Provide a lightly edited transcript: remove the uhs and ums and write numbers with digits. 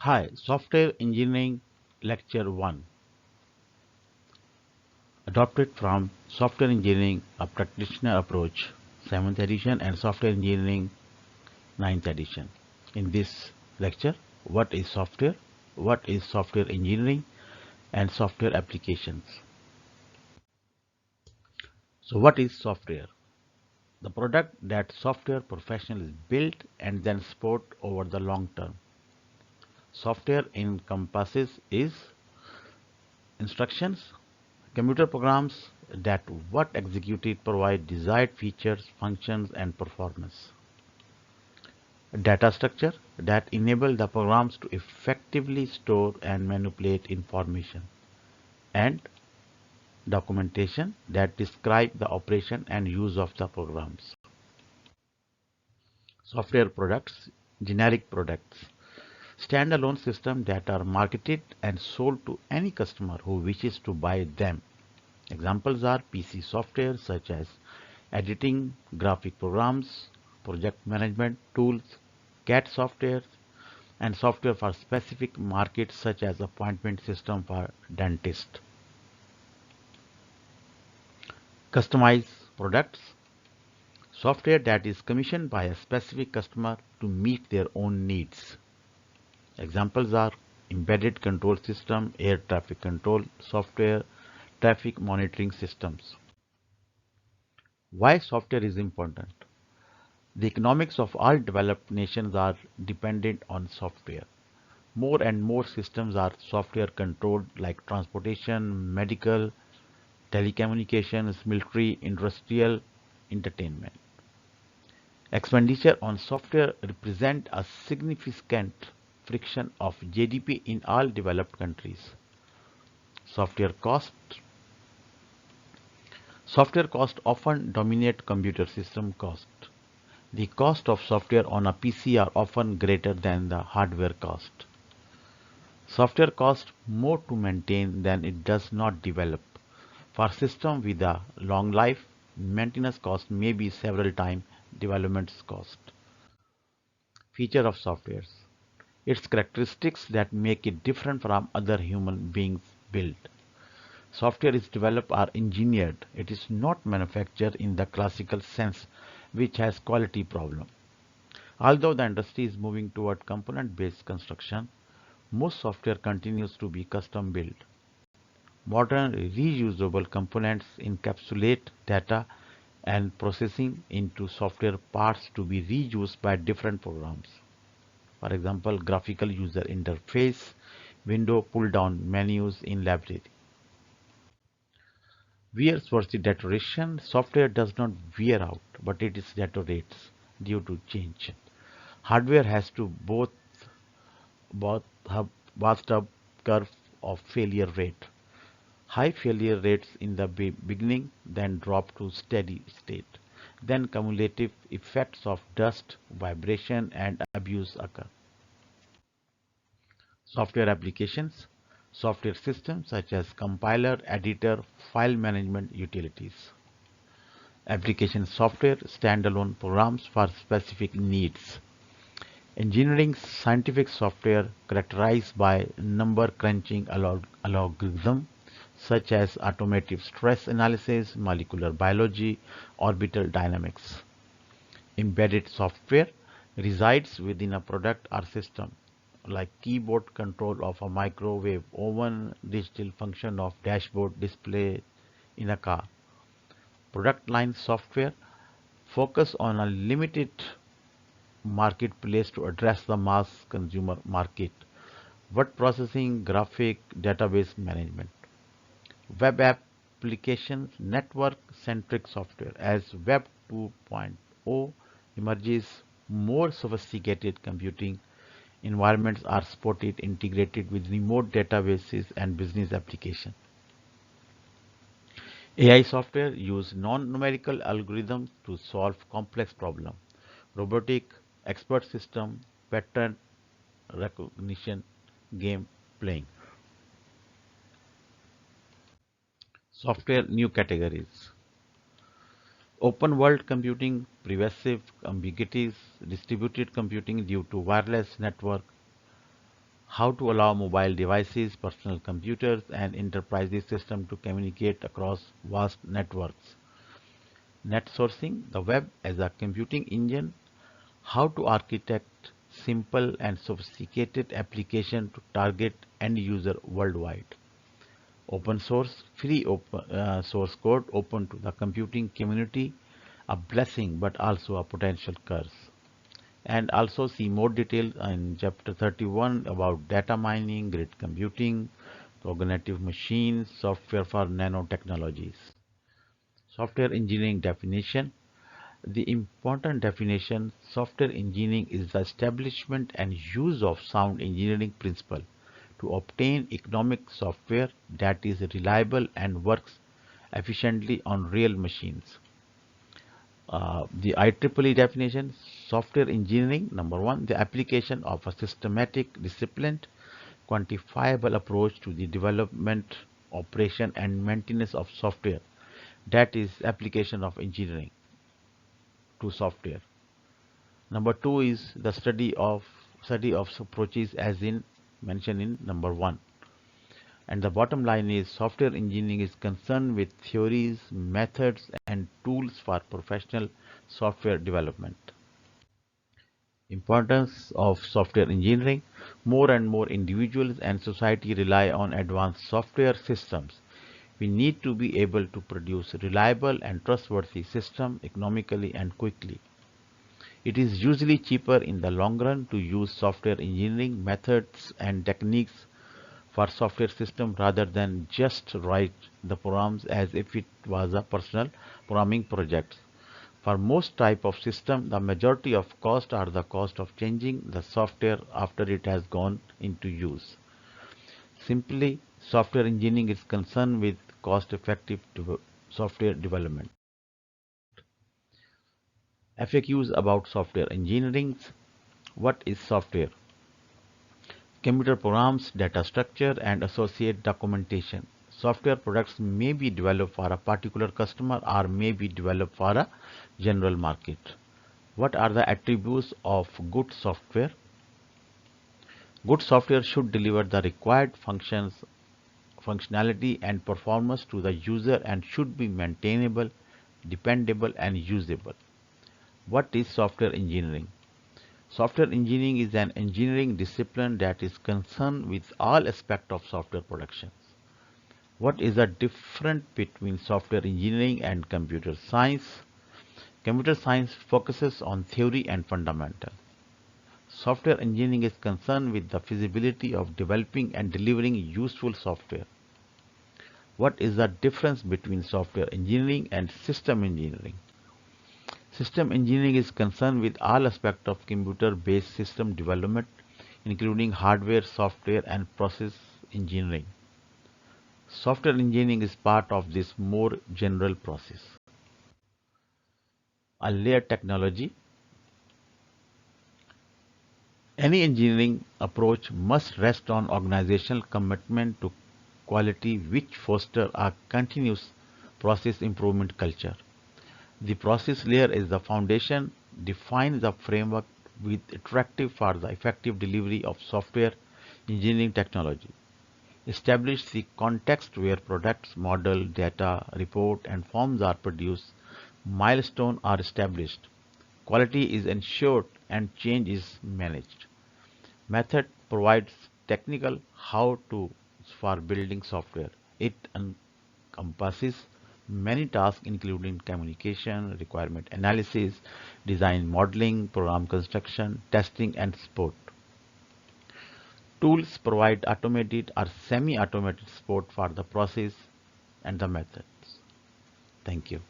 Hi, Software Engineering Lecture 1, adopted from Software Engineering, a Practitioner Approach, 7th edition, and Software Engineering, 9th edition. In this lecture, what is software, what is software engineering, and software applications. So what is software? The product that software professionals build and then support over the long term. Software encompasses is instructions, computer programs that what executed provide desired features, functions, and performance. Data structure that enable the programs to effectively store and manipulate information. And documentation that describe the operation and use of the programs. Software products, generic products, standalone systems that are marketed and sold to any customer who wishes to buy them. Examples are PC software such as editing, graphic programs, project management tools, CAD software, and software for specific markets such as appointment system for dentist. Customized products, software that is commissioned by a specific customer to meet their own needs. Examples are embedded control system, air traffic control software, traffic monitoring systems. Why software is important? The economics of all developed nations are dependent on software. More and more systems are software controlled like transportation, medical, telecommunications, military, industrial, entertainment. Expenditure on software represent a significant fraction of GDP in all developed countries. Software cost. Software cost often dominate computer system cost. The cost of software on a PC are often greater than the hardware cost. Software costs more to maintain than it does not develop. For systems with a long life, maintenance cost may be several times development cost. Feature of softwares. Its characteristics that make it different from other human beings built. Software is developed or engineered. It is not manufactured in the classical sense, which has quality problem. Although the industry is moving toward component-based construction, most software continues to be custom built. Modern reusable components encapsulate data and processing into software parts to be reused by different programs. For example, graphical user interface, window pull-down menus in library. Wears versus deterioration. Software does not wear out, but it is deteriorates due to change. Hardware has to both have bathtub curve of failure rate. High failure rates in the beginning, then drop to steady state. Then cumulative effects of dust, vibration, and abuse occur. Software applications, software systems such as compiler, editor, file management utilities. Application software, standalone programs for specific needs. Engineering scientific software characterized by number crunching algorithm such as automotive stress analysis, molecular biology, orbital dynamics. Embedded software resides within a product or system like keyboard control of a microwave oven, digital function of dashboard display in a car. Product line software focus on a limited marketplace to address the mass consumer market. Word processing, graphic, database management. Web applications, network-centric software. As Web 2.0 emerges, more sophisticated computing environments are supported integrated with remote databases and business applications. AI software use non-numerical algorithms to solve complex problems. Robotic, expert system, pattern recognition, game playing. Software new categories. Open world computing, pervasive ambiguities, distributed computing due to wireless network, how to allow mobile devices, personal computers, and enterprise systems to communicate across vast networks. Net sourcing, the web as a computing engine, how to architect simple and sophisticated application to target end user worldwide. Open source, free source code open to the computing community, a blessing but also a potential curse. And also see more detail in chapter 31 about data mining, grid computing, cognitive machines, software for nanotechnologies. Software engineering definition. The important definition, software engineering is the establishment and use of sound engineering principle to obtain economic software that is reliable and works efficiently on real machines. The IEEE definition, software engineering, number one, the application of a systematic, disciplined, quantifiable approach to the development, operation, and maintenance of software. That is application of engineering to software. Number two is the study of approaches as in mentioned in number one. And the bottom line is software engineering is concerned with theories, methods, and tools for professional software development. Importance of software engineering. More and more individuals and society rely on advanced software systems. We need to be able to produce reliable and trustworthy systems economically and quickly. It is usually cheaper in the long run to use software engineering methods and techniques for software system rather than just write the programs as if it was a personal programming project. For most type of system, the majority of cost are the cost of changing the software after it has gone into use. Simply, software engineering is concerned with cost-effective software development. FAQs about software engineering. What is software? Computer programs, data structure, and associate documentation. Software products may be developed for a particular customer or may be developed for a general market. What are the attributes of good software? Good software should deliver the required functionality and performance to the user and should be maintainable, dependable, and usable. What is software engineering? Software engineering is an engineering discipline that is concerned with all aspects of software production. What is the difference between software engineering and computer science? Computer science focuses on theory and fundamental. Software engineering is concerned with the feasibility of developing and delivering useful software. What is the difference between software engineering and system engineering? System engineering is concerned with all aspects of computer-based system development, including hardware, software, and process engineering. Software engineering is part of this more general process. A layered technology. Any engineering approach must rest on organizational commitment to quality which foster a continuous process improvement culture. The process layer is the foundation, defines the framework with iterative for the effective delivery of software engineering technology. Establish the context where products, model, data, report, and forms are produced. Milestones are established. Quality is ensured and change is managed. Method provides technical how-to for building software. It encompasses many tasks including communication, requirement analysis, design modeling, program construction, testing, and support. Tools provide automated or semi-automated support for the process and the methods. Thank you.